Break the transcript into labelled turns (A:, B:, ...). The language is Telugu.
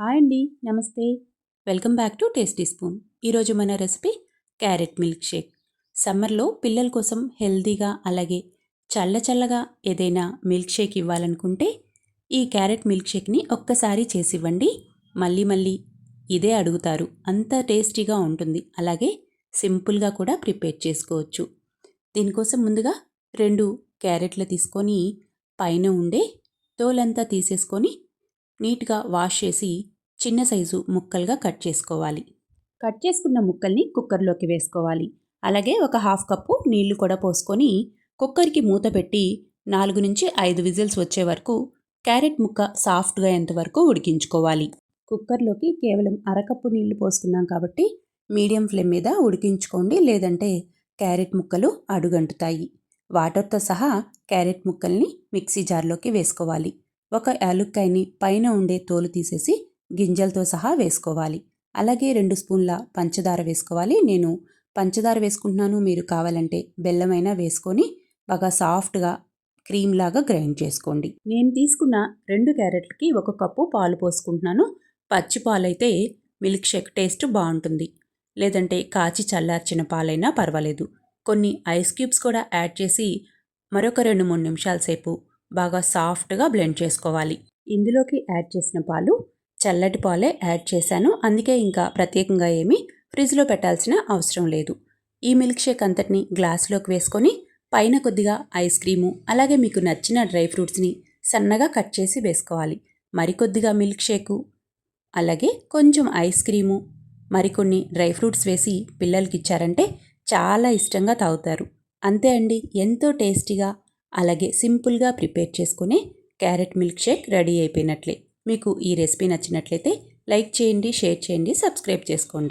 A: హాయ్ అండి. నమస్తే. Welcome back to tasty spoon. ఈరోజు మన రెసిపీ క్యారెట్ మిల్క్ షేక్. సమ్మర్లో పిల్లల కోసం హెల్తీగా అలాగే చల్లగా ఏదైనా మిల్క్ షేక్ ఇవ్వాలనుకుంటే ఈ క్యారెట్ మిల్క్ షేక్ని ఒక్కసారి చేసివ్వండి. మళ్ళీ ఇదే అడుగుతారు. అంత టేస్టీగా ఉంటుంది. అలాగే సింపుల్గా కూడా ప్రిపేర్ చేసుకోవచ్చు. దీనికోసం ముందుగా 2 క్యారెట్లు తీసుకొని పైన ఉండే తోలంతా తీసేసుకొని నీట్గా వాష్ చేసి చిన్న సైజు ముక్కలుగా కట్ చేసుకోవాలి. కట్ చేసుకున్న ముక్కల్ని కుక్కర్లోకి వేసుకోవాలి. అలాగే ఒక హాఫ్ కప్పు నీళ్లు కూడా పోసుకొని కుక్కర్కి మూత పెట్టి 4 నుంచి 5 విజిల్స్ వచ్చే వరకు క్యారెట్ ముక్క సాఫ్ట్గా ఎంతవరకు ఉడికించుకోవాలి. కుక్కర్లోకి కేవలం అరకప్పు నీళ్లు పోసుకున్నాం కాబట్టి మీడియం ఫ్లేమ్ మీద ఉడికించుకోండి, లేదంటే క్యారెట్ ముక్కలు అడుగంటుతాయి. వాటర్తో సహా క్యారెట్ ముక్కల్ని మిక్సీ జార్లోకి వేసుకోవాలి. ఒక యాలుక్కాయని పైన ఉండే తోలు తీసేసి గింజలతో సహా వేసుకోవాలి. అలాగే 2 స్పూన్ల పంచదార వేసుకోవాలి. నేను పంచదార వేసుకుంటున్నాను, మీరు కావాలంటే బెల్లమైనా వేసుకొని బాగా సాఫ్ట్గా క్రీమ్ లాగా గ్రైండ్ చేసుకోండి. నేను తీసుకున్న 2 క్యారెట్లకి 1 కప్పు పాలు పోసుకుంటున్నాను. పచ్చి పాలైతే మిల్క్ షేక్ టేస్ట్ బాగుంటుంది, లేదంటే కాచి చల్లార్చిన పాలైనా పర్వాలేదు. కొన్ని ఐస్ క్యూబ్స్ కూడా యాడ్ చేసి మరొక 2-3 నిమిషాల సేపు బాగా సాఫ్ట్గా బ్లెండ్ చేసుకోవాలి. ఇందులోకి యాడ్ చేసిన పాలు చల్లటి పాలే యాడ్ చేశాను, అందుకే ఇంకా ప్రత్యేకంగా ఏమీ ఫ్రిడ్జ్లో పెట్టాల్సిన అవసరం లేదు. ఈ మిల్క్ షేక్ అంతటిని గ్లాస్లోకి వేసుకొని పైన కొద్దిగా ఐస్ క్రీము అలాగే మీకు నచ్చిన డ్రై ఫ్రూట్స్ని సన్నగా కట్ చేసి వేసుకోవాలి. మరికొద్దిగా మిల్క్ షేకు అలాగే కొంచెం ఐస్ క్రీము మరికొన్ని డ్రై ఫ్రూట్స్ వేసి పిల్లలకి ఇచ్చారంటే చాలా ఇష్టంగా తాగుతారు. అంతే అండి, ఎంతో టేస్టీగా అలాగే సింపుల్గా ప్రిపేర్ చేసుకునే క్యారెట్ మిల్క్ షేక్ రెడీ అయిపోయినట్లే. మీకు ఈ రెసిపీ నచ్చినట్లయితే లైక్ చేయండి, షేర్ చేయండి, సబ్స్క్రైబ్ చేసుకోండి.